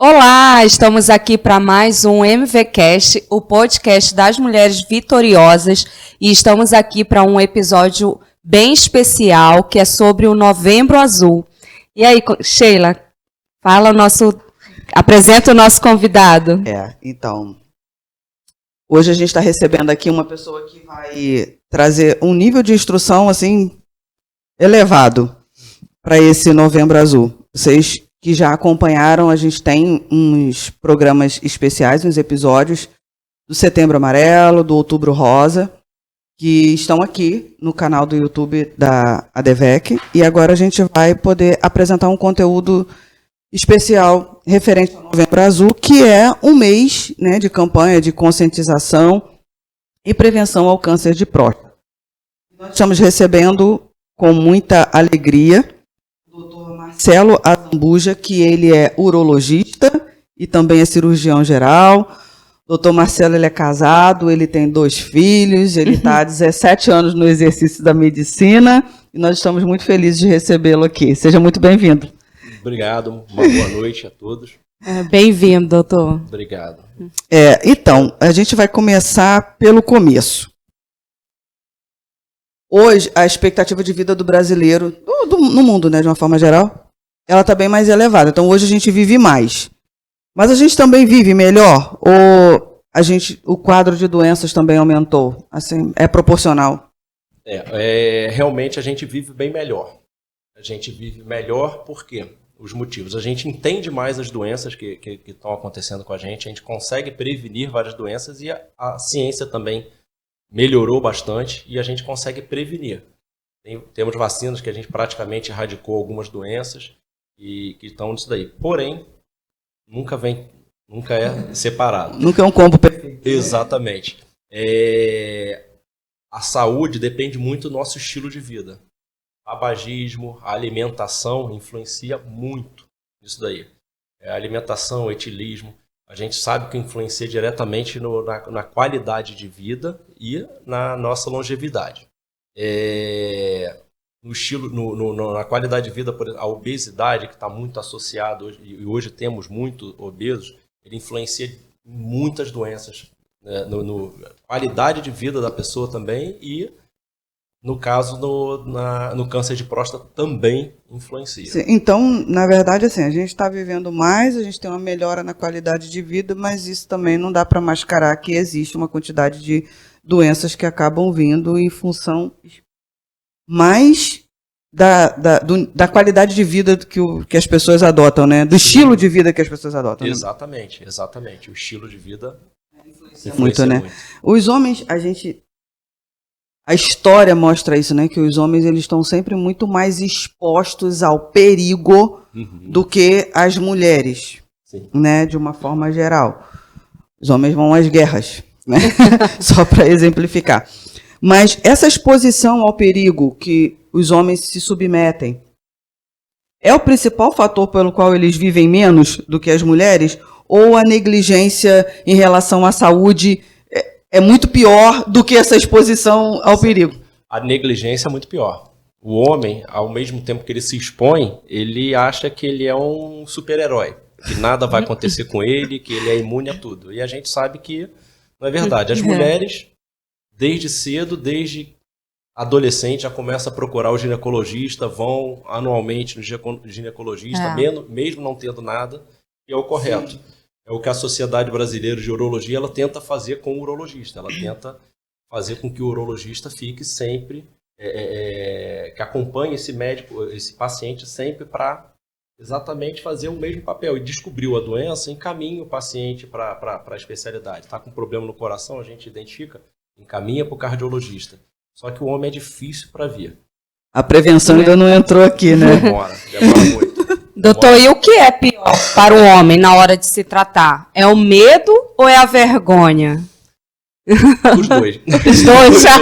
Olá, estamos aqui para mais um MVCast, o podcast das mulheres vitoriosas, e estamos aqui para um episódio bem especial, que é sobre o Novembro Azul. E aí, Sheila, apresenta o nosso convidado. Então, hoje a gente está recebendo aqui uma pessoa que vai trazer um nível de instrução, assim, elevado para esse Novembro Azul. Vocês que já acompanharam, a gente tem uns programas especiais, uns episódios do Setembro Amarelo, do Outubro Rosa, que estão aqui no canal do YouTube da ADVEC, e agora a gente vai poder apresentar um conteúdo especial referente ao Novembro Azul, que é um mês, né, de campanha de conscientização e prevenção ao câncer de próstata. Nós estamos recebendo com muita alegria o Dr. Marcelo Azambuja, que ele é urologista e também é cirurgião geral. O Dr. Marcelo, ele é casado, ele tem 2 filhos, ele está há 17 anos no exercício da medicina e nós estamos muito felizes de recebê-lo aqui. Seja muito bem-vindo. Obrigado, uma boa noite a todos. Bem-vindo, doutor. Obrigado. Então, a gente vai começar pelo começo. Hoje, a expectativa de vida do brasileiro, no mundo, né, de uma forma geral, ela está bem mais elevada. Então, hoje a gente vive mais. Mas a gente também vive melhor? Ou o quadro de doenças também aumentou? Assim, é proporcional? Realmente a gente vive bem melhor. A gente vive melhor porque os motivos. A gente entende mais as doenças que estão acontecendo com a gente consegue prevenir várias doenças e a ciência também melhorou bastante e a gente consegue prevenir. Temos vacinas que a gente praticamente erradicou algumas doenças e que estão nisso daí. Porém, nunca é separado. Nunca é um combo perfeito. Exatamente. A saúde depende muito do nosso estilo de vida. Tabagismo, a alimentação influencia muito nisso daí. A alimentação, o etilismo, a gente sabe que influencia diretamente na qualidade de vida e na nossa longevidade. Na qualidade de vida, por exemplo, a obesidade, que está muito associada, e hoje temos muito obesos, ele influencia em muitas doenças, né, qualidade de vida da pessoa também e, no caso, no câncer de próstata também influencia. Sim, então, na verdade, assim, a gente está vivendo mais, a gente tem uma melhora na qualidade de vida, mas isso também não dá para mascarar que existe uma quantidade de doenças que acabam vindo em função mais da qualidade de vida que as pessoas adotam, né? Do estilo de vida que as pessoas adotam. Exatamente, exatamente. O estilo de vida influencia muito, né? Os homens, a história mostra isso, né? Que os homens, eles estão sempre muito mais expostos ao perigo do que as mulheres, né? De uma forma geral. Os homens vão às guerras, né? Só para exemplificar. Mas essa exposição ao perigo que os homens se submetem é o principal fator pelo qual eles vivem menos do que as mulheres? Ou a negligência em relação à saúde é muito pior do que essa exposição ao perigo? A negligência é muito pior. O homem, ao mesmo tempo que ele se expõe, ele acha que ele é um super-herói, que nada vai acontecer com ele, que ele é imune a tudo. E a gente sabe que não é verdade. As mulheres, desde cedo, desde adolescente, já começam a procurar o ginecologista, vão anualmente no ginecologista, mesmo não tendo nada, e é o correto. Sim. É o que a Sociedade Brasileira de Urologia ela tenta fazer com o urologista. Ela tenta fazer com que o urologista fique sempre, que acompanhe esse médico, esse paciente sempre para exatamente fazer o mesmo papel. E descobriu a doença, encaminha o paciente para a especialidade. Está com problema no coração, a gente identifica, encaminha para o cardiologista. Só que o homem é difícil para vir. A prevenção ainda não entrou aqui, né? Demora muito. Doutor, e o que é pior para o homem na hora de se tratar? É o medo ou é a vergonha? Os dois. Os dois já.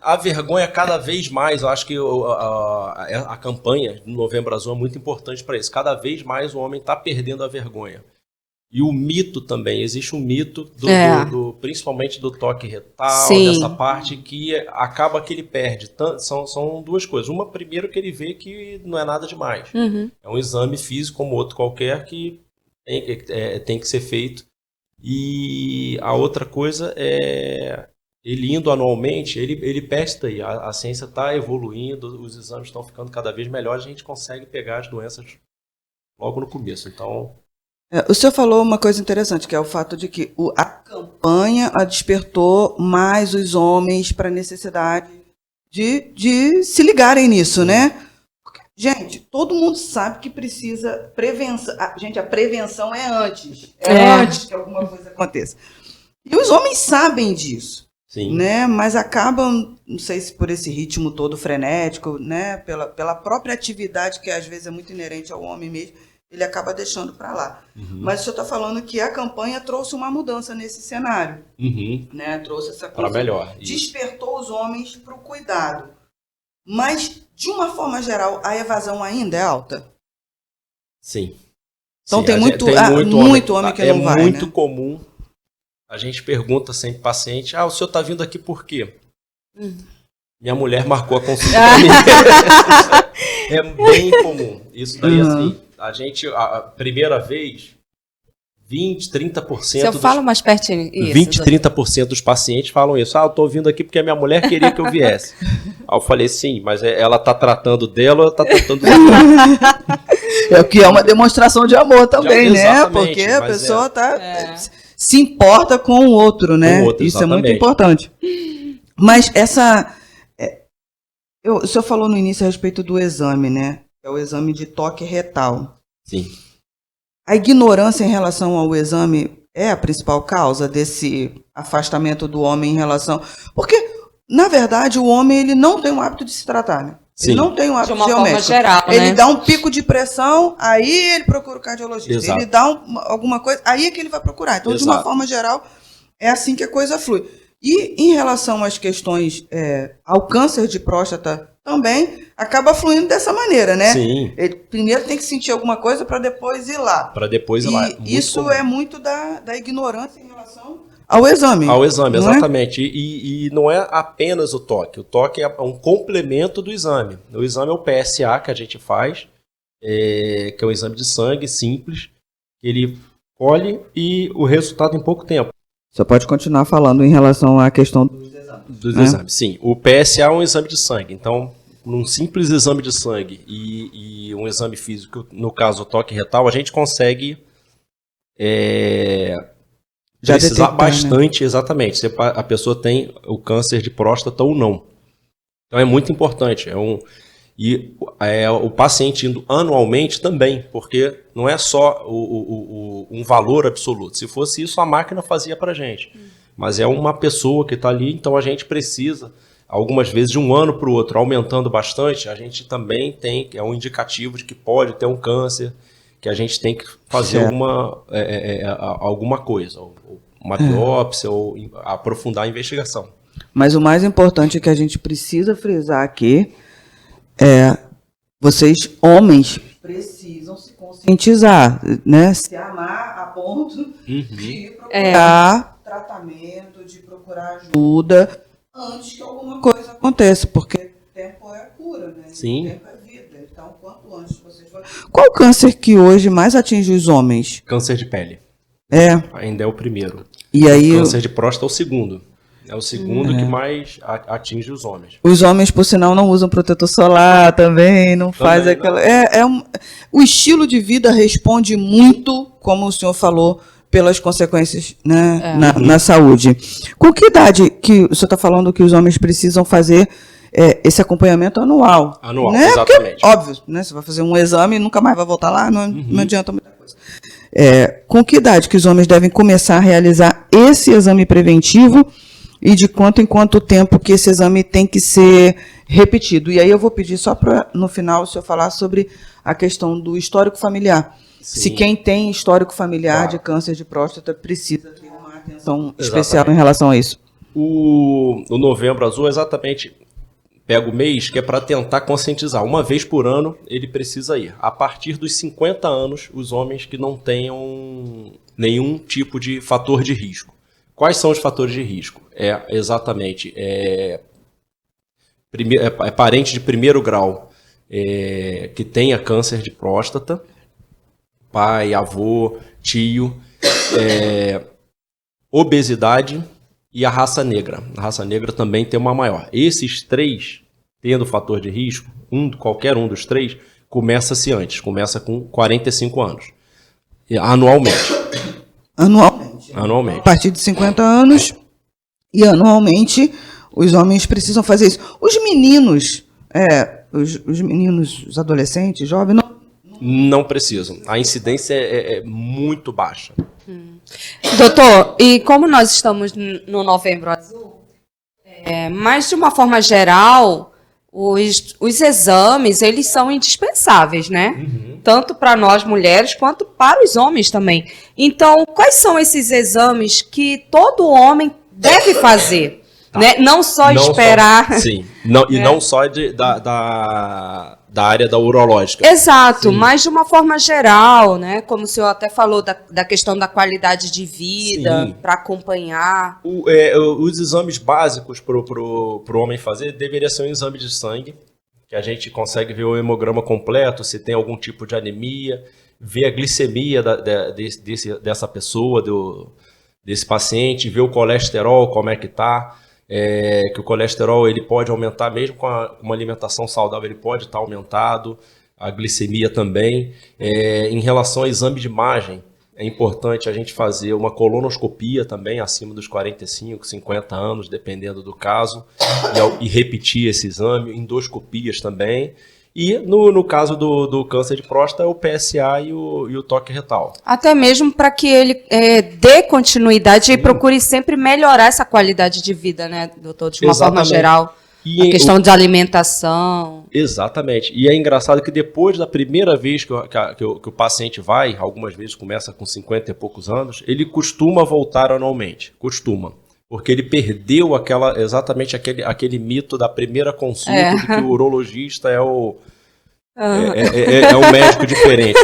A vergonha cada vez mais, eu acho que a campanha do Novembro Azul é muito importante para isso. Cada vez mais o homem está perdendo a vergonha. E o mito também, existe um mito, principalmente do toque retal, Sim. dessa parte que acaba que ele perde. São duas coisas. Uma, primeiro, que ele vê que não é nada demais. É um exame físico como outro qualquer que tem que ser feito. E a outra coisa é, ele indo anualmente, ele perde aí. A ciência está evoluindo, os exames estão ficando cada vez melhores, a gente consegue pegar as doenças logo no começo. Então... O senhor falou uma coisa interessante, que é o fato de que a campanha despertou mais os homens para a necessidade de se ligarem nisso, né? Porque, gente, todo mundo sabe que precisa prevenção. Gente, a prevenção é antes. Antes que alguma coisa aconteça. E os homens sabem disso. Sim. Né? Mas acabam, não sei se por esse ritmo todo frenético, né? Pela própria atividade que às vezes é muito inerente ao homem mesmo, ele acaba deixando para lá. Mas o senhor está falando que a campanha trouxe uma mudança nesse cenário. Né? Trouxe essa coisa. Para melhor. Despertou os homens para o cuidado. Mas, de uma forma geral, a evasão ainda é alta? Sim. Então Sim, tem muito homem que não vai, É muito né? comum. A gente pergunta sempre pro paciente, o senhor está vindo aqui por quê? Minha mulher marcou a consulta para mim. É bem comum. Isso daí, assim, a primeira vez, 20, 30%... Se eu falo mais pertinho... Isso, 20, 30% dos pacientes falam isso. Eu estou vindo aqui porque a minha mulher queria que eu viesse. Aí eu falei, sim, mas ela está tratando dela ou está tratando do É o que é uma demonstração de amor também, né? Porque a mas pessoa se importa com o outro, né? Com o outro, isso exatamente. É muito importante. Mas o senhor falou no início a respeito do exame, né? É o exame de toque retal. Sim. A ignorância em relação ao exame é a principal causa desse afastamento do homem em relação... Porque, na verdade, o homem ele não tem o hábito de se tratar, né? Sim. Ele não tem um hábito de uma forma geométrico. geral, Ele né? dá um pico de pressão, aí ele procura o cardiologista. Exato. Ele dá alguma coisa, aí é que ele vai procurar. Então, de uma Exato. forma geral, é assim que a coisa flui. E em relação às questões ao câncer de próstata também, acaba fluindo dessa maneira, né? Sim. Ele primeiro tem que sentir alguma coisa para depois ir lá. Para depois ir lá. E isso é muito da ignorância em relação ao exame. Ao exame, não exatamente. E não é apenas o toque. O toque é um complemento do exame. O exame é o PSA que a gente faz, que é um exame de sangue simples. Ele colhe e o resultado em pouco tempo. Você pode continuar falando em relação à questão Dos exames, sim. O PSA é um exame de sangue. Então, num simples exame de sangue e um exame físico, no caso o toque retal, a gente consegue já precisar detectar, bastante, né? Exatamente, se a pessoa tem o câncer de próstata ou não. Então é muito importante. O paciente indo anualmente também, porque não é só um valor absoluto. Se fosse isso, a máquina fazia para a gente. Mas é uma pessoa que está ali, então a gente precisa, algumas vezes, de um ano para o outro, aumentando bastante, a gente também é um indicativo de que pode ter um câncer, que a gente tem que fazer alguma coisa, uma biópsia, ou aprofundar a investigação. Mas o mais importante que a gente precisa frisar aqui vocês, homens, precisam se conscientizar, né? Se amar a ponto de procurar tratamento, de procurar ajuda antes que alguma coisa aconteça, porque tempo é cura, né? Sim. Tempo é vida. Então, quanto antes vocês forem... Qual o câncer que hoje mais atinge os homens? Câncer de pele. Ainda é o primeiro. E aí, o câncer de próstata é o segundo. É o segundo que mais atinge os homens. Os homens, por sinal, não usam protetor solar também, não faz aquela... O estilo de vida responde muito, como o senhor falou, pelas consequências, né, na saúde. Com que idade que o senhor está falando que os homens precisam fazer esse acompanhamento anual? Anual, né? exatamente. Porque, óbvio, né, você vai fazer um exame e nunca mais vai voltar lá, não adianta muita coisa. Com que idade que os homens devem começar a realizar esse exame preventivo e de quanto em quanto tempo que esse exame tem que ser repetido? E aí eu vou pedir só para, no final, o senhor falar sobre a questão do histórico familiar. Sim. Se quem tem histórico familiar de câncer de próstata precisa ter uma atenção especial em relação a isso. O Novembro Azul é exatamente pega o mês, que é para tentar conscientizar. Uma vez por ano ele precisa ir. A partir dos 50 anos, os homens que não tenham nenhum tipo de fator de risco. Quais são os fatores de risco? Exatamente parente de primeiro grau que tenha câncer de próstata, pai, avô, tio, obesidade e a raça negra. A raça negra também tem uma maior. Esses três, tendo fator de risco, qualquer um dos três, começa-se antes, começa com 45 anos, anualmente. Anualmente. A partir de 50 anos e anualmente os homens precisam fazer isso. Os meninos, os adolescentes, jovens, Não precisam. A incidência é muito baixa. Doutor, e como nós estamos no Novembro Azul, mas de uma forma geral, os exames, eles são indispensáveis, né? Uhum. Tanto para nós mulheres, quanto para os homens também. Então, quais são esses exames que todo homem deve fazer? Tá. Né? Não só esperar... Sim, não só da área da urológica. Exato, Sim. mas de uma forma geral, né? Como o senhor até falou da questão da qualidade de vida, para acompanhar. Os exames básicos para o homem fazer deveria ser um exame de sangue, que a gente consegue ver o hemograma completo, se tem algum tipo de anemia, ver a glicemia dessa pessoa, desse paciente, ver o colesterol, como é que está. Que o colesterol ele pode aumentar, mesmo com uma alimentação saudável, ele pode estar aumentado, a glicemia também. Em relação ao exame de imagem, é importante a gente fazer uma colonoscopia também, acima dos 45, 50 anos, dependendo do caso, e repetir esse exame, endoscopias também. E no caso do câncer de próstata, é o PSA e o toque retal. Até mesmo para que ele dê continuidade e procure sempre melhorar essa qualidade de vida, né, doutor? De uma forma geral. A questão de alimentação. Exatamente. E é engraçado que depois da primeira vez que o paciente vai, algumas vezes começa com 50 e poucos anos, ele costuma voltar anualmente. Costuma. Porque ele perdeu exatamente aquele mito da primeira consulta de que o urologista é um médico diferente.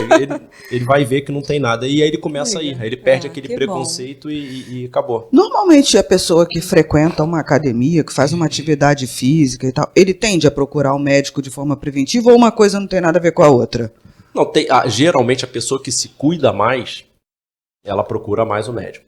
Ele vai ver que não tem nada. E aí ele começa a ir. Aí ele perde aquele preconceito e acabou. Normalmente a pessoa que frequenta uma academia, que faz uma atividade física e tal, ele tende a procurar o médico de forma preventiva ou uma coisa não tem nada a ver com a outra? Não, geralmente a pessoa que se cuida mais, ela procura mais o médico.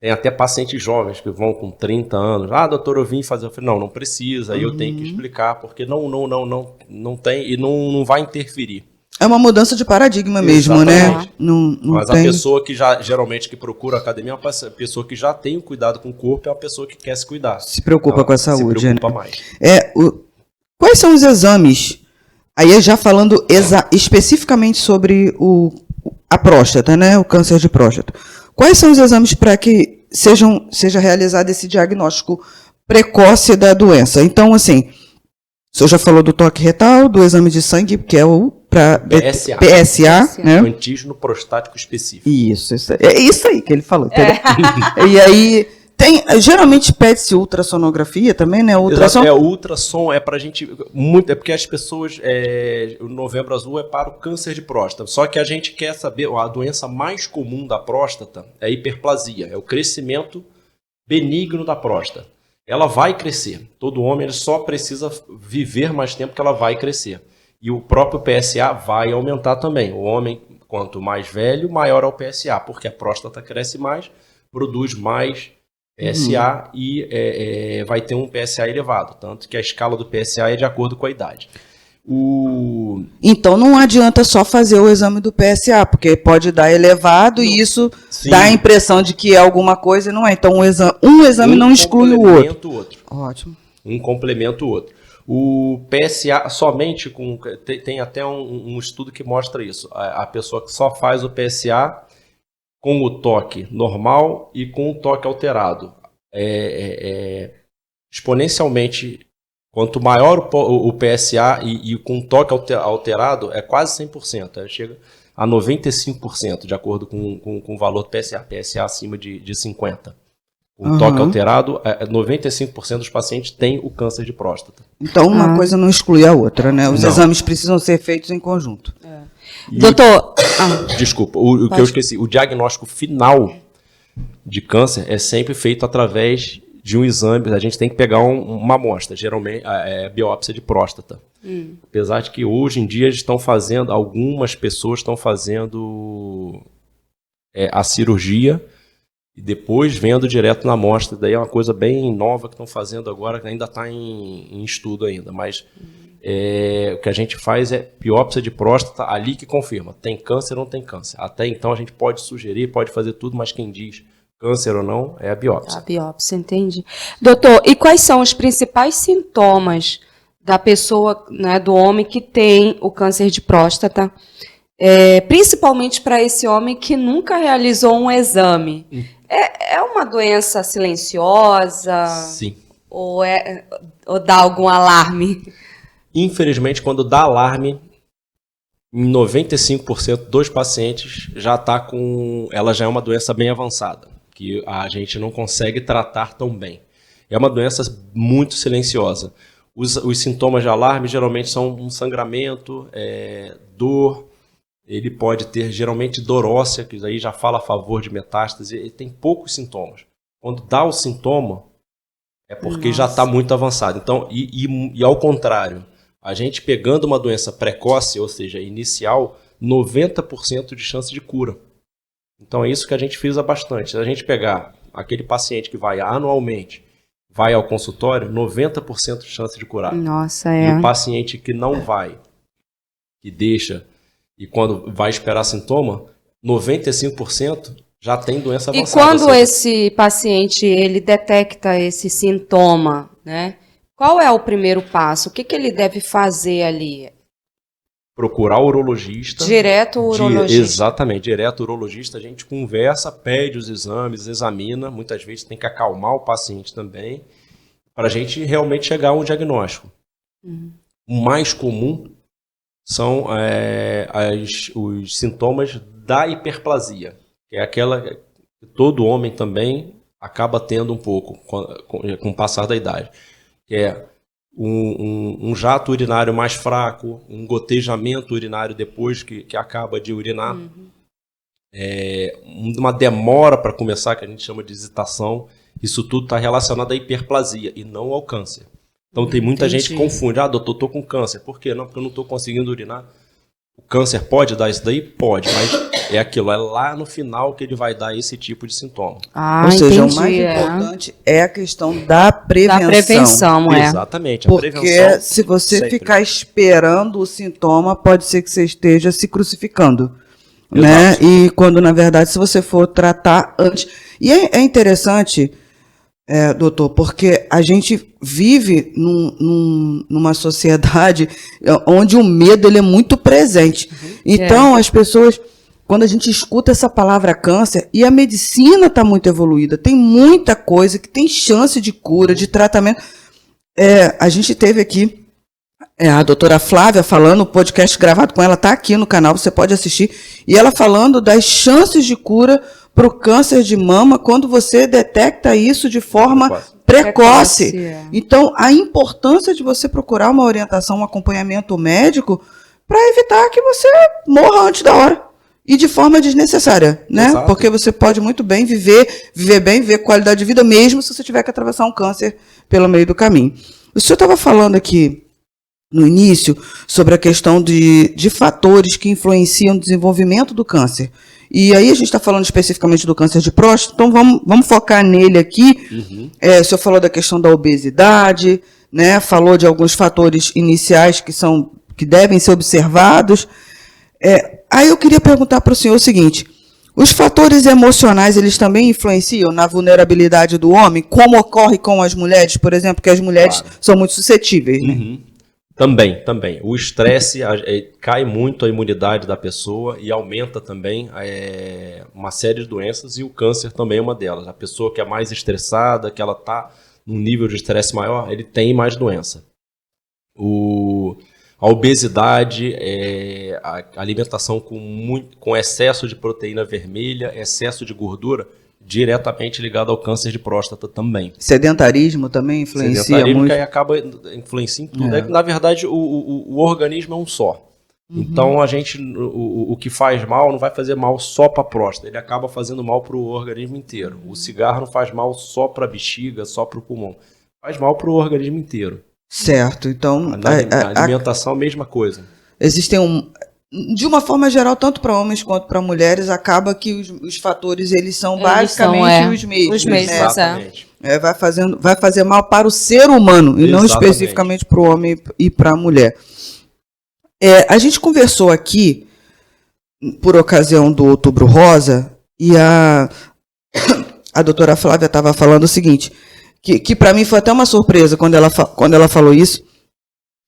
Tem até pacientes jovens que vão com 30 anos. Doutor, eu vim fazer. Eu falei, não precisa. Aí eu tenho que explicar, porque não tem e não vai interferir. É uma mudança de paradigma mesmo, exatamente, né? Não Mas tem... a pessoa que geralmente que procura a academia é uma pessoa que já tem o cuidado com o corpo, é uma pessoa que quer se cuidar. Se preocupa com a saúde. Se preocupa mais. Quais são os exames? Aí já falando especificamente sobre a próstata, né? O câncer de próstata. Quais são os exames para que seja realizado esse diagnóstico precoce da doença? Então, assim, o senhor já falou do toque retal, do exame de sangue, que é o PSA, né? Antígeno prostático específico. Isso. É isso aí que ele falou. E aí, geralmente pede-se ultrassonografia também, né? Ultrassom é pra gente... É porque as pessoas... o Novembro Azul é para o câncer de próstata. Só que a gente quer saber... A doença mais comum da próstata é a hiperplasia. É o crescimento benigno da próstata. Ela vai crescer. Todo homem ele só precisa viver mais tempo que ela vai crescer. E o próprio PSA vai aumentar também. O homem, quanto mais velho, maior é o PSA. Porque a próstata cresce mais, produz mais... PSA e vai ter um PSA elevado, tanto que a escala do PSA é de acordo com a idade. Então não adianta só fazer o exame do PSA, porque pode dar elevado e isso dá a impressão de que é alguma coisa e não é. Então um exame não exclui o outro. Ótimo. Um complementa o outro. O PSA somente tem até um estudo que mostra isso. A pessoa que só faz o PSA com o toque normal e com o toque alterado. Exponencialmente, quanto maior o PSA e com o toque alterado, é quase 100%. Chega a 95%, de acordo com o valor do PSA. PSA acima de 50%. com toque alterado, 95% dos pacientes têm o câncer de próstata. Então, uma coisa não exclui a outra, né? Os exames precisam ser feitos em conjunto. Doutor... Desculpa, o que eu esqueci. O diagnóstico final de câncer é sempre feito através de um exame. A gente tem que pegar uma amostra, geralmente é biópsia de próstata. Apesar de que hoje em dia algumas pessoas estão fazendo a cirurgia e depois vendo direto na amostra. Daí é uma coisa bem nova que estão fazendo agora, que ainda está em estudo ainda. Mas o que a gente faz é biópsia de próstata, ali que confirma, tem câncer ou não tem câncer. Até então a gente pode sugerir, pode fazer tudo, mas quem diz câncer ou não é a biópsia. A biópsia, entendi. Doutor, e quais são os principais sintomas da pessoa, né, do homem que tem o câncer de próstata? Principalmente para esse homem que nunca realizou um exame. É uma doença silenciosa? Sim. Ou dá algum alarme? Infelizmente, quando dá alarme, em 95% dos pacientes ela já é uma doença bem avançada, que a gente não consegue tratar tão bem. É uma doença muito silenciosa. Os sintomas de alarme geralmente são um sangramento, dor. Ele pode ter geralmente dor óssea, que aí já fala a favor de metástase. Ele tem poucos sintomas. Quando dá o sintoma, é porque já está muito avançado. Então, e ao contrário, a gente pegando uma doença precoce, ou seja, inicial, 90% de chance de cura. Então é isso que a gente frisa bastante. Se a gente pegar aquele paciente que vai anualmente, vai ao consultório, 90% de chance de curar. Nossa, E o paciente que não vai, que deixa, e quando vai esperar sintoma, 95% já tem doença avançada. E quando esse paciente ele detecta esse sintoma, né? Qual é o primeiro passo? O que ele deve fazer ali? Procurar o urologista. Direto o urologista. Exatamente, direto o urologista. A gente conversa, pede os exames, examina. Muitas vezes tem que acalmar o paciente também, para a gente realmente chegar a um diagnóstico. O mais comum são os sintomas da hiperplasia, que é aquela que todo homem também acaba tendo um pouco com o passar da idade, que é um jato urinário mais fraco, um gotejamento urinário depois que acaba de urinar, uma demora para começar, que a gente chama de hesitação. Isso tudo está relacionado à hiperplasia e não ao câncer. Então tem muita gente que confunde. Doutor, estou com câncer. Por quê? Não, porque eu não estou conseguindo urinar. O câncer pode dar isso daí? Pode, mas é lá no final que ele vai dar esse tipo de sintoma. Ou seja, o mais importante é a questão da prevenção. Da prevenção, Exatamente, a prevenção. Porque se você ficar esperando o sintoma, pode ser que você esteja se crucificando. Né? E quando, na verdade, se você for tratar antes... E é interessante... doutor, porque a gente vive numa sociedade onde o medo ele é muito presente. Então, as pessoas, quando a gente escuta essa palavra câncer, e a medicina está muito evoluída, tem muita coisa que tem chance de cura, de tratamento. A gente teve aqui a doutora Flávia falando, o podcast gravado com ela está aqui no canal, você pode assistir, e ela falando das chances de cura para o câncer de mama quando você detecta isso de forma precoce. Então, a importância de você procurar uma orientação, um acompanhamento médico para evitar que você morra antes da hora e de forma desnecessária, né? Exato. Porque você pode muito bem viver bem, viver qualidade de vida, mesmo se você tiver que atravessar um câncer pelo meio do caminho. O senhor estava falando aqui no início sobre a questão de fatores que influenciam o desenvolvimento do câncer. E aí a gente está falando especificamente do câncer de próstata, então vamos focar nele aqui. O senhor falou da questão da obesidade, né? Falou de alguns fatores iniciais que devem ser observados. Aí eu queria perguntar para o senhor o seguinte: os fatores emocionais, eles também influenciam na vulnerabilidade do homem, como ocorre com as mulheres, por exemplo, que as mulheres são muito suscetíveis, né? Também. O estresse cai muito a imunidade da pessoa e aumenta também uma série de doenças, e o câncer também é uma delas. A pessoa que é mais estressada, que ela está num nível de estresse maior, ele tem mais doença. A obesidade, a alimentação com excesso de proteína vermelha, excesso de gordura, diretamente ligado ao câncer de próstata também. Sedentarismo também influencia Sedentarismo muito. que aí acaba influenciando em tudo. É que, na verdade, o organismo é um só. Então, o que faz mal não vai fazer mal só para a próstata, ele acaba fazendo mal para o organismo inteiro. O cigarro não faz mal só para a bexiga, só para o pulmão. Faz mal para o organismo inteiro. Certo, então... A alimentação, mesma coisa. Existem de uma forma geral, tanto para homens quanto para mulheres, acaba que os fatores eles são basicamente os mesmos. Os mesmos, Exatamente. Vai fazer mal para o ser humano, e não Exatamente. especificamente para o homem e para a mulher. A gente conversou aqui, por ocasião do Outubro Rosa, e a doutora Flávia estava falando o seguinte, que para mim foi até uma surpresa quando ela falou isso,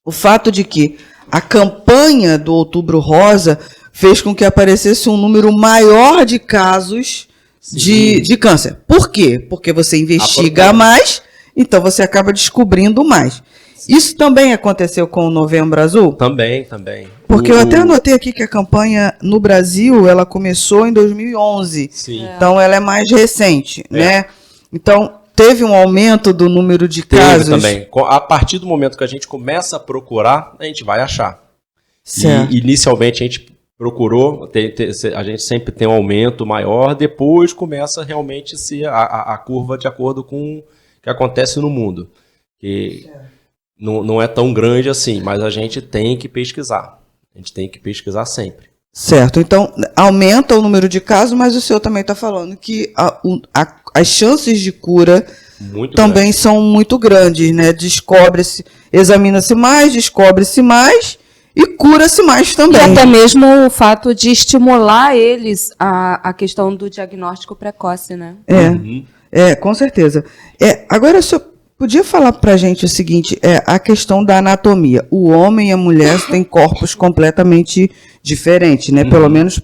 o fato de que a campanha do Outubro Rosa fez com que aparecesse um número maior de casos de câncer. Por quê? Porque você investiga mais, então você acaba descobrindo mais. Isso também aconteceu com o Novembro Azul? Também. Porque eu até anotei aqui que a campanha no Brasil, ela começou em 2011. Sim. Então ela é mais recente, né? Então teve um aumento do número de casos. Também. A partir do momento que a gente começa a procurar, a gente vai achar. Certo. E inicialmente a gente procurou, a gente sempre tem um aumento maior, depois começa realmente a ser a curva de acordo com o que acontece no mundo. Que não é tão grande assim, mas a gente tem que pesquisar. A gente tem que pesquisar sempre. Certo, então aumenta o número de casos, mas o senhor também está falando que as chances de cura também são muito grandes, né? Examina-se mais, descobre-se mais e cura-se mais também. E até mesmo o fato de estimular eles a questão do diagnóstico precoce, né? Com certeza. Agora, o senhor podia falar para a gente o seguinte, a questão da anatomia. O homem e a mulher têm corpos completamente diferentes, né? Pelo menos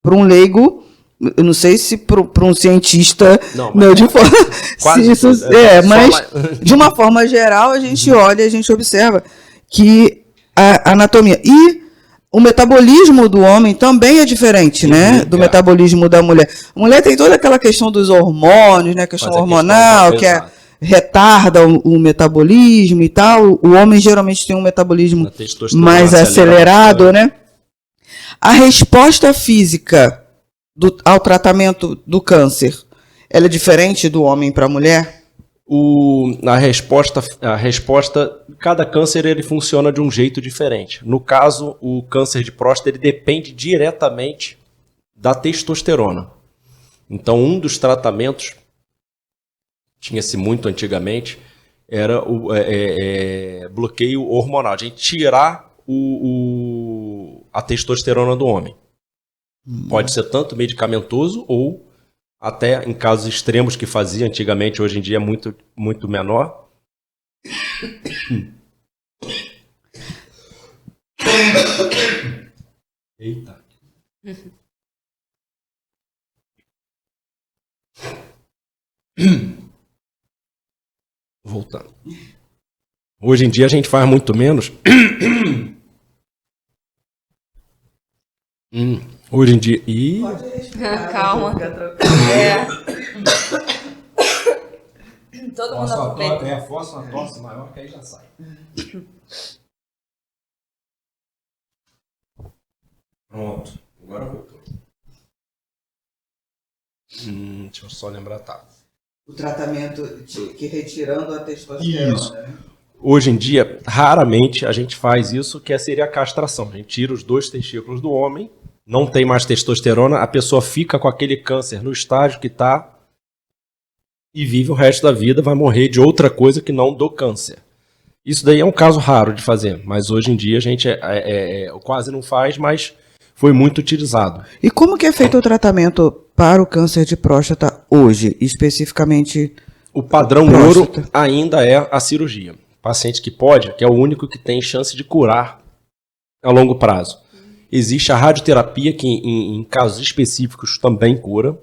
para um leigo, eu não sei se para um cientista, mas de uma forma geral a gente olha, a gente observa que a anatomia e o metabolismo do homem também é diferente, né? Do metabolismo da mulher. A mulher tem toda aquela questão dos hormônios, né? Questão hormonal, que retarda o metabolismo e tal. O homem geralmente tem um metabolismo mais acelerado, né? A resposta física ao tratamento do câncer, ela é diferente do homem para a mulher? A resposta, cada câncer ele funciona de um jeito diferente. No caso, o câncer de próstata ele depende diretamente da testosterona. Então, um dos tratamentos, tinha-se muito antigamente, era o bloqueio hormonal, a gente tirar a testosterona do homem. Pode ser tanto medicamentoso ou até em casos extremos que fazia antigamente, hoje em dia é muito, muito menor. Eita. Voltando. Hoje em dia a gente faz muito menos. Hoje em dia. Calma. Todo mundo aproveita. Força uma tosse maior que aí já sai. Pronto. Agora voltou. Deixa eu só lembrar, tá. O tratamento que retirando a testosterona. Isso. Né? Hoje em dia, raramente a gente faz isso, que seria a castração. A gente tira os 2 testículos do homem, não tem mais testosterona, a pessoa fica com aquele câncer no estágio que está e vive o resto da vida, vai morrer de outra coisa que não do câncer. Isso daí é um caso raro de fazer, mas hoje em dia a gente quase não faz, mas foi muito utilizado. E como que é feito o tratamento para o câncer de próstata hoje, especificamente? O padrão ouro ainda é a cirurgia. Paciente que pode, que é o único que tem chance de curar a longo prazo. Existe a radioterapia, que em casos específicos também cura.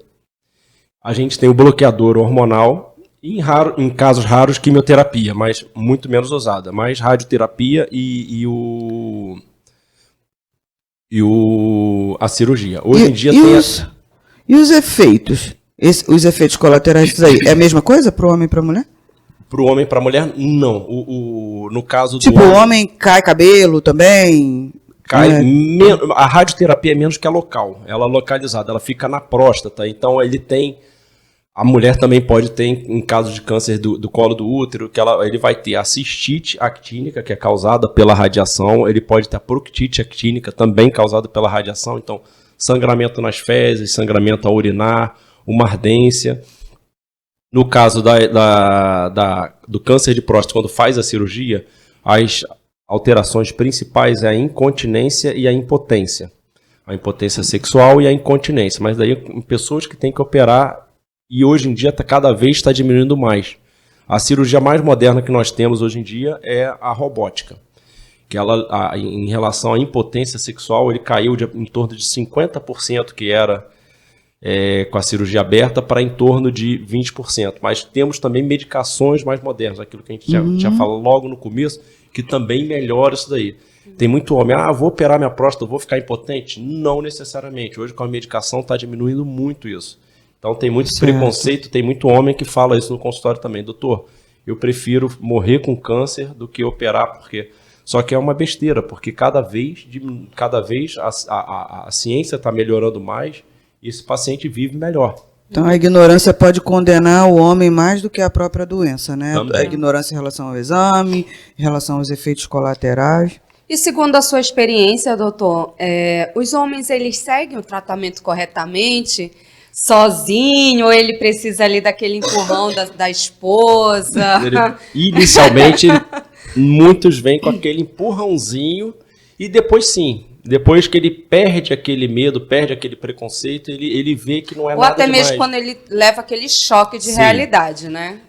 A gente tem o bloqueador hormonal e em casos raros quimioterapia, mas muito menos usada. Mais radioterapia e a cirurgia. Hoje em dia e os efeitos? os efeitos colaterais disso aí, é a mesma coisa para o homem e para a mulher? Para o homem e para a mulher, não. No caso do tipo, o homem cai cabelo também? A radioterapia é menos que a local. Ela é localizada, ela fica na próstata. Então, ele tem... A mulher também pode ter, em caso de câncer do colo do útero, que ele vai ter a cistite actínica, que é causada pela radiação. Ele pode ter a proctite actínica, também causada pela radiação. Então, sangramento nas fezes, sangramento a urinar, uma ardência. No caso do câncer de próstata, quando faz a cirurgia, as alterações principais é a incontinência e a impotência. A impotência sexual e a incontinência. Mas daí, pessoas que têm que operar, e hoje em dia cada vez está diminuindo mais. A cirurgia mais moderna que nós temos hoje em dia é a robótica. Que em relação à impotência sexual, ele caiu em torno de 50%, que era com a cirurgia aberta, para em torno de 20%. Mas temos também medicações mais modernas, aquilo que a gente já falou logo no começo, que também melhora isso daí. Tem muito homem, vou operar minha próstata, vou ficar impotente? Não necessariamente. Hoje com a medicação está diminuindo muito isso. Então tem muito preconceito, tem muito homem que fala isso no consultório também. Doutor, eu prefiro morrer com câncer do que operar, porque... Só que é uma besteira, porque cada vez a ciência está melhorando mais e esse paciente vive melhor. Então a ignorância pode condenar o homem mais do que a própria doença, né? Também. A ignorância em relação ao exame, em relação aos efeitos colaterais. E segundo a sua experiência, doutor, os homens, eles seguem o tratamento corretamente, sozinho, ou ele precisa ali daquele empurrão da esposa? Inicialmente, muitos vêm com aquele empurrãozinho e depois sim. Depois que ele perde aquele medo, perde aquele preconceito, ele vê que não é ou nada até demais. Mesmo quando ele leva aquele choque de realidade, né?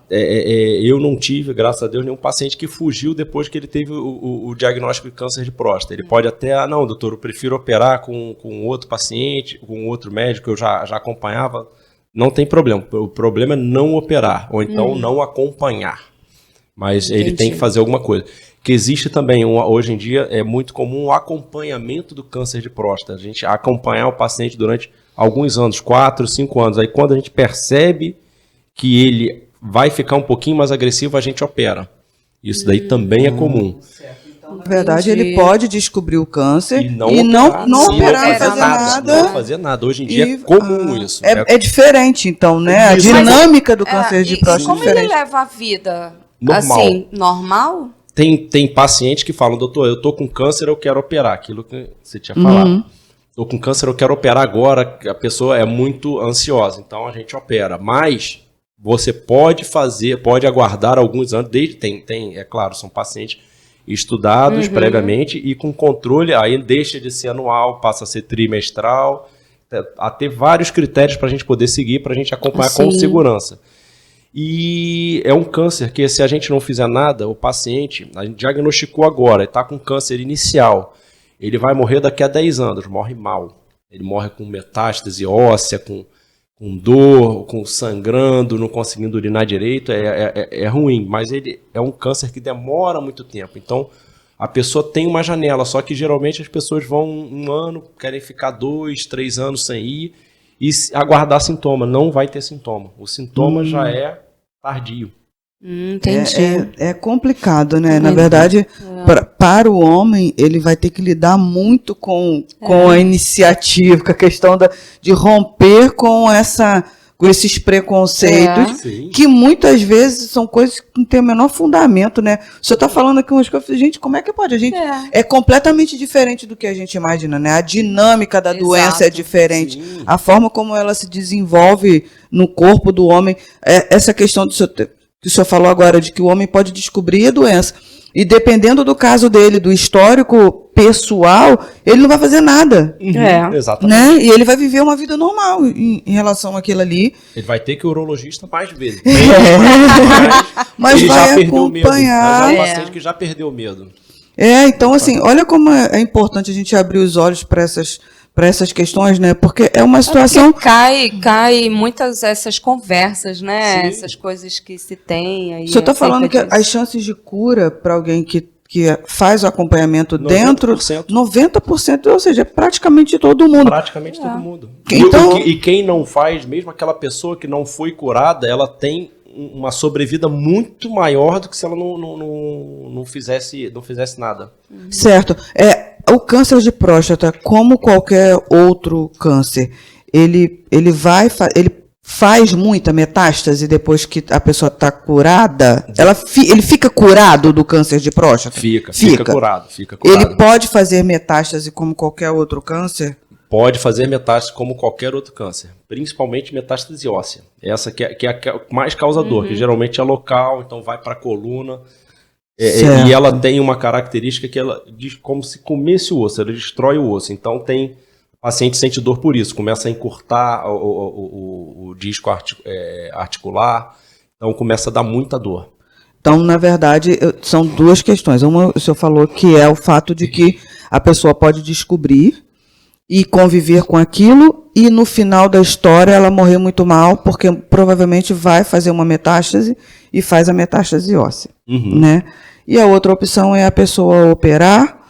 Eu não tive, graças a Deus, nenhum paciente que fugiu depois que ele teve o diagnóstico de câncer de próstata. Ele pode até, não, doutor, eu prefiro operar com outro paciente, com outro médico que eu já acompanhava. Não tem problema. O problema é não operar, ou então não acompanhar. Mas ele tem que fazer alguma coisa. Que existe também, hoje em dia, é muito comum o acompanhamento do câncer de próstata. A gente acompanhar o paciente durante alguns anos, 4, 5 anos. Aí quando a gente percebe que ele vai ficar um pouquinho mais agressivo, a gente opera. Isso daí também é comum. Então, na verdade, ele pode descobrir o câncer e não operar, fazer nada. Não fazer nada. Hoje em dia é comum isso. É diferente, então, né? A dinâmica do câncer de próstata é como diferente. ele leva a vida? Normal. Assim, normal? Tem pacientes que falam, doutor, eu tô com câncer, eu quero operar. Aquilo que você tinha falado. Tô com câncer, eu quero operar agora. A pessoa é muito ansiosa, então a gente opera. Mas você pode aguardar alguns anos, é claro, são pacientes estudados previamente e com controle, aí deixa de ser anual, passa a ser trimestral, a ter vários critérios para a gente poder seguir, para a gente acompanhar com segurança. E é um câncer que, se a gente não fizer nada, o paciente, a gente diagnosticou agora, está com câncer inicial, ele vai morrer daqui a 10 anos, morre mal. Ele morre com metástase óssea, com dor, com sangrando, não conseguindo urinar direito, é ruim, mas ele é um câncer que demora muito tempo. Então, a pessoa tem uma janela, só que geralmente as pessoas vão um ano, querem ficar 2, 3 anos sem ir e aguardar sintoma. Não vai ter sintoma. O sintoma já é tardio. Entendi. É complicado, né? Na verdade, para o homem, ele vai ter que lidar muito com a iniciativa, com a questão de romper com esses preconceitos, que muitas vezes são coisas que não têm o menor fundamento, né? O senhor está falando aqui umas coisas, gente, como é que pode? A gente é completamente diferente do que a gente imagina, né? A dinâmica da doença é diferente, a forma como ela se desenvolve no corpo do homem, essa questão que o senhor falou agora, de que o homem pode descobrir a doença. E dependendo do caso dele, do histórico pessoal, ele não vai fazer nada. Exatamente. Né? E ele vai viver uma vida normal em relação àquilo ali. Ele vai ter que ir ao urologista mais vezes. Mas ele vai já perdeu acompanhar. o medo. É um paciente que já perdeu o medo. Então assim, olha como é importante a gente abrir os olhos para essas questões, né? Porque é uma situação... Cai muitas essas conversas, né? Essas coisas que se tem. Aí o senhor está falando que as chances de cura para alguém que que faz o acompanhamento 90%. dentro 90%, ou seja, praticamente todo mundo. Praticamente todo mundo. Então, E quem não faz, mesmo aquela pessoa que não foi curada, ela tem uma sobrevida muito maior do que se ela não fizesse nada. certo. O câncer de próstata, como qualquer outro câncer, ele faz muita metástase depois que a pessoa está curada? Ele fica curado do câncer de próstata? Fica curado. Ele pode fazer metástase como qualquer outro câncer? Pode fazer metástase como qualquer outro câncer, principalmente metástase óssea. Essa que é a que mais causa dor, que geralmente é local, então vai para a coluna. E ela tem uma característica que ela diz como se comesse o osso, ela destrói o osso. Então o paciente sente dor por isso, começa a encurtar o disco articular, então começa a dar muita dor. Então, na verdade, são duas questões. Uma, o senhor falou que é o fato de que a pessoa pode descobrir e conviver com aquilo, e no final da história ela morrer muito mal, porque provavelmente vai fazer uma metástase e faz a metástase óssea. Né? E a outra opção é a pessoa operar,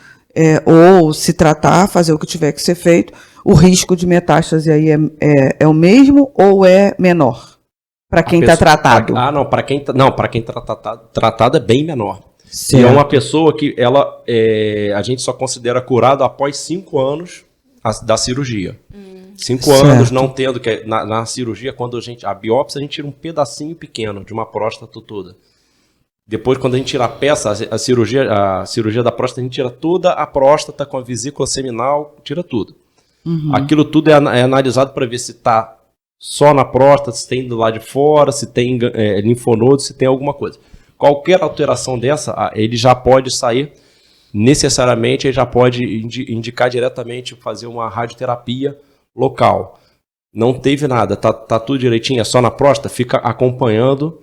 ou se tratar, fazer o que tiver que ser feito. O risco de metástase aí é o mesmo ou é menor? Para quem está tratado? Para quem está tratado é bem menor. Certo. E é uma pessoa que a gente só considera curado após 5 anos da cirurgia. 5 anos não tendo, que na cirurgia, quando a biópsia, a gente tira um pedacinho pequeno de uma próstata toda. Depois, quando a gente tira a peça, a cirurgia da próstata, a gente tira toda a próstata com a vesícula seminal, tira tudo. Aquilo tudo é analisado para ver se está só na próstata, se tem do lado de fora, se tem linfonodo, se tem alguma coisa. Qualquer alteração dessa, ele já pode sair necessariamente, ele já pode indicar diretamente fazer uma radioterapia local. Não teve nada, tá tudo direitinho, é só na próstata, fica acompanhando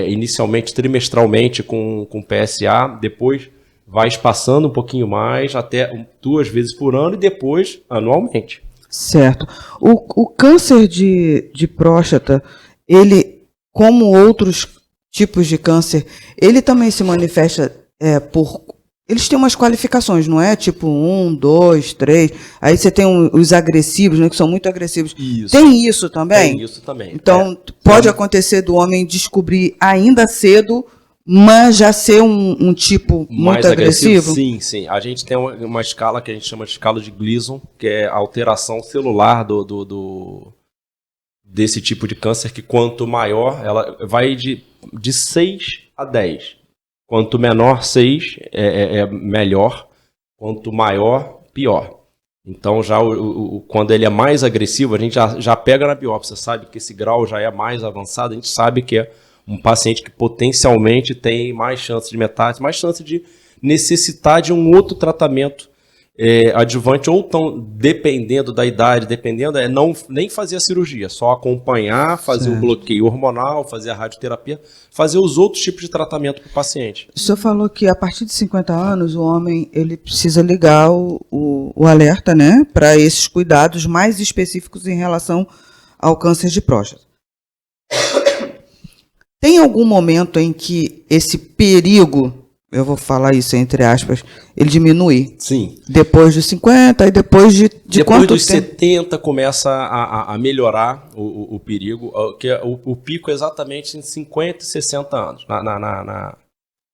inicialmente trimestralmente com PSA, depois vai espaçando um pouquinho mais, até 2 vezes por ano e depois anualmente. Certo. O câncer de próstata, ele, como outros tipos de câncer, ele também se manifesta eles têm umas qualificações, não é? Tipo 1, 2, 3. Aí você tem os agressivos, né, que são muito agressivos. Isso. Tem isso também? Tem isso também. Então, pode acontecer do homem descobrir ainda cedo, mas já ser um tipo muito agressivo? Sim. A gente tem uma escala que a gente chama de escala de Gleason, que é a alteração celular desse tipo de câncer, que quanto maior, ela vai de 6 a 10. Quanto menor 6 é melhor, quanto maior, pior. Então, já quando ele é mais agressivo, a gente já pega na biópsia, sabe que esse grau já é mais avançado, a gente sabe que é um paciente que potencialmente tem mais chance de metástase, mais chance de necessitar de um outro tratamento adjuvante, ou tão, dependendo da idade, nem fazer a cirurgia, só acompanhar, fazer o bloqueio hormonal, fazer a radioterapia, fazer os outros tipos de tratamento para o paciente. O senhor falou que a partir de 50 anos o homem ele precisa ligar o alerta, né, para esses cuidados mais específicos em relação ao câncer de próstata. Tem algum momento em que esse perigo, eu vou falar isso entre aspas, ele diminui? Sim. Depois dos 50 e depois de depois quanto dos tempo? 70 começa a melhorar o perigo, que o pico é exatamente em 50 e 60 anos, na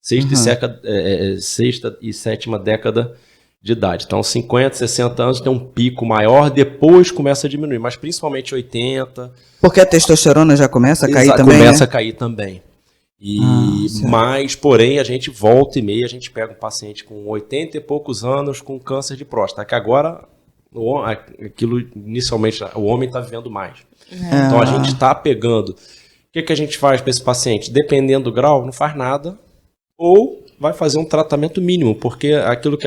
sexta e sétima década de idade. Então, 50, 60 anos tem um pico maior, depois começa a diminuir, mas principalmente 80. Porque a testosterona já começa a cair também, começa né? a cair também. Mas, porém, a gente volta e meia, a gente pega um paciente com 80 e poucos anos com câncer de próstata, que agora, aquilo inicialmente, o homem está vivendo mais. Então, a gente está pegando. O que a gente faz para esse paciente? Dependendo do grau, não faz nada, ou vai fazer um tratamento mínimo, porque aquilo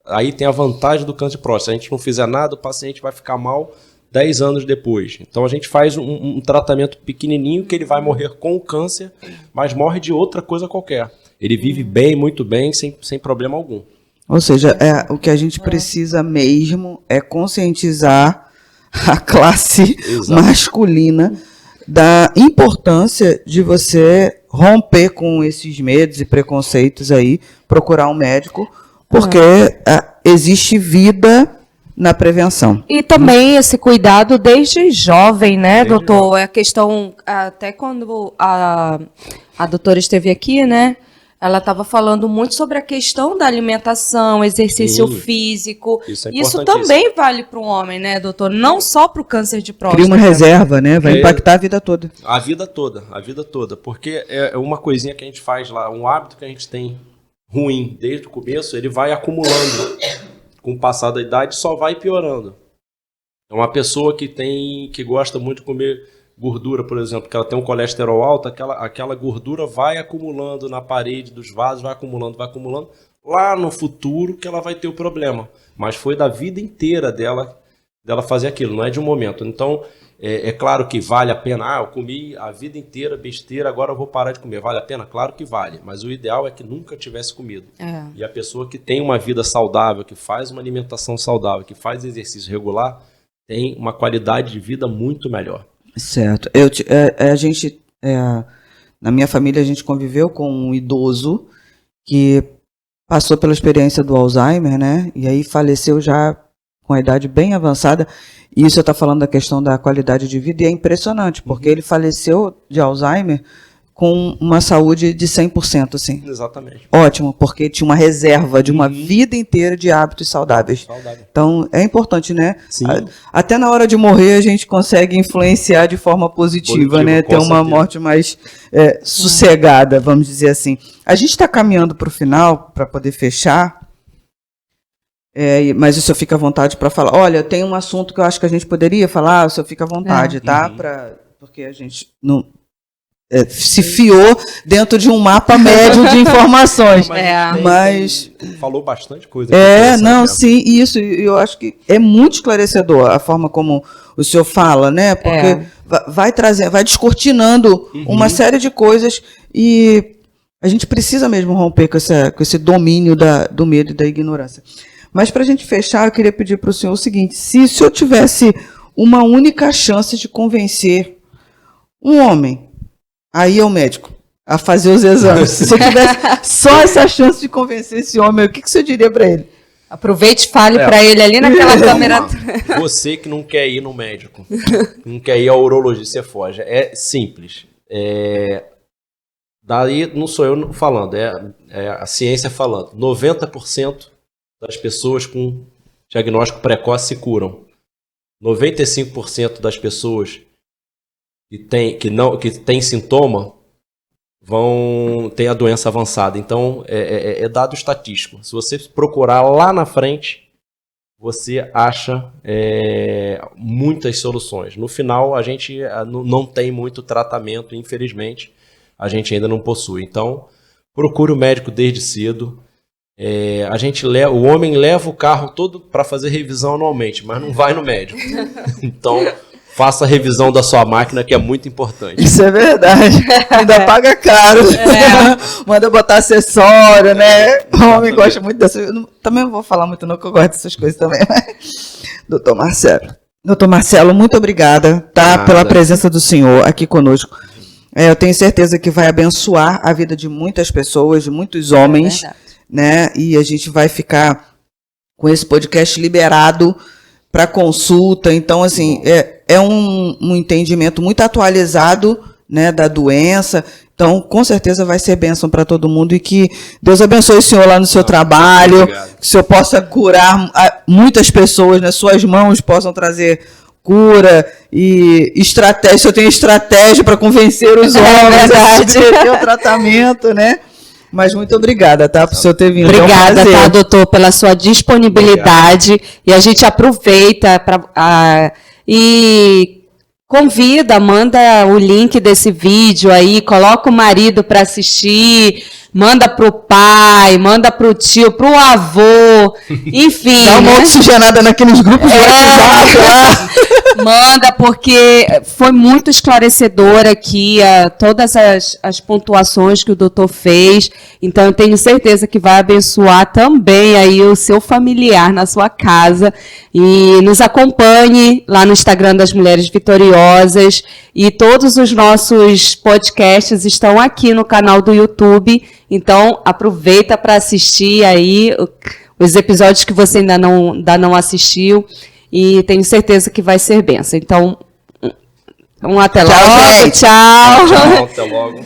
aí tem a vantagem do câncer de próstata. Se a gente não fizer nada, o paciente vai ficar mal 10 anos depois. Então a gente faz um tratamento pequenininho que ele vai morrer com o câncer, mas morre de outra coisa qualquer. Ele vive bem, muito bem, sem problema algum. Ou seja, o que a gente precisa mesmo é conscientizar a classe masculina da importância de você romper com esses medos e preconceitos aí, procurar um médico, porque existe vida na prevenção. E também esse cuidado desde jovem, né, doutor? É a questão, até quando a doutora esteve aqui, né, ela estava falando muito sobre a questão da alimentação, exercício físico. Isso também vale para o homem, né, doutor? Não só para o câncer de próstata. Cria uma reserva, né? Vai impactar a vida toda. A vida toda. Porque é uma coisinha que a gente faz lá, um hábito que a gente tem ruim desde o começo, ele vai acumulando. Com o passar da idade, só vai piorando. É uma pessoa que gosta muito de comer gordura, por exemplo, que ela tem um colesterol alto, aquela gordura vai acumulando na parede dos vasos, vai acumulando. Lá no futuro que ela vai ter o problema. Mas foi da vida inteira dela fazer aquilo, não é de um momento. Então, é claro que vale a pena. Eu comi a vida inteira besteira, agora eu vou parar de comer. Vale a pena? Claro que vale. Mas o ideal é que nunca tivesse comido. E a pessoa que tem uma vida saudável, que faz uma alimentação saudável, que faz exercício regular, tem uma qualidade de vida muito melhor. Certo. Na minha família, a gente conviveu com um idoso que passou pela experiência do Alzheimer, né? E aí faleceu já com a idade bem avançada. E isso eu estou falando da questão da qualidade de vida, e é impressionante, porque ele faleceu de Alzheimer com uma saúde de 100%, assim. Exatamente. Ótimo, porque tinha uma reserva de uma vida inteira de hábitos saudáveis. Então, é importante, né? Sim. Até na hora de morrer, a gente consegue influenciar de forma positiva, né? Ter uma morte mais sossegada, vamos dizer assim. A gente está caminhando para o final, para poder fechar, mas o senhor fica à vontade para falar. Olha, tem um assunto que eu acho que a gente poderia falar, o senhor fica à vontade, tá? Porque a gente não... se fiou dentro de um mapa médio de informações. Mas falou bastante coisa. Sim, isso. Eu acho que é muito esclarecedor a forma como o senhor fala, né? Porque vai descortinando uma série de coisas, e a gente precisa mesmo romper com esse domínio do medo e da ignorância. Mas para a gente fechar, eu queria pedir para o senhor o seguinte: se o senhor tivesse uma única chance de convencer um homem a ir ao médico, a fazer os exames, se você tivesse só essa chance de convencer esse homem, o que você diria para ele? Aproveite e fale para ele ali naquela câmera. Você que não quer ir no médico, não quer ir ao urologista, você foge. É simples. Daí não sou eu falando, é a ciência falando. 90% das pessoas com diagnóstico precoce se curam. 95% das pessoas que tem sintoma tem a doença avançada. Então, é dado estatístico. Se você procurar lá na frente, você acha muitas soluções. No final, a gente não tem muito tratamento, infelizmente, a gente ainda não possui. Então, procure o médico desde cedo. O homem leva o carro todo para fazer revisão anualmente, mas não vai no médico. Então, faça a revisão da sua máquina, que é muito importante. Isso é verdade. Ainda paga caro. Manda botar acessório, né? O homem gosta muito dessa. Também não vou falar muito não, que eu gosto dessas coisas também. Doutor Marcelo, muito obrigada, pela presença do senhor aqui conosco. Eu tenho certeza que vai abençoar a vida de muitas pessoas, de muitos homens, né? E a gente vai ficar com esse podcast liberado para consulta. Então, assim, é um entendimento muito atualizado, né, da doença. Então, com certeza vai ser bênção para todo mundo, e que Deus abençoe o senhor lá no seu trabalho, que o senhor possa curar muitas pessoas, né, suas mãos possam trazer cura e estratégia. O senhor tem estratégia para convencer os homens a submeter o tratamento, né? Mas muito obrigada, por o senhor ter vindo. Obrigada, doutor, pela sua disponibilidade. Obrigado. E a gente aproveita e convida, manda o link desse vídeo aí, coloca o marido para assistir, manda pro pai, manda pro tio, pro avô, enfim. Dá uma oxigenada naqueles grupos de WhatsApp lá. Manda, porque foi muito esclarecedor aqui todas as pontuações que o doutor fez. Então, eu tenho certeza que vai abençoar também aí o seu familiar na sua casa. E nos acompanhe lá no Instagram das Mulheres Vitoriosas. Vitoriosas, e todos os nossos podcasts estão aqui no canal do YouTube, então aproveita para assistir aí os episódios que você ainda não assistiu, e tenho certeza que vai ser bênção. Então, até logo, tchau. Tchau, até logo.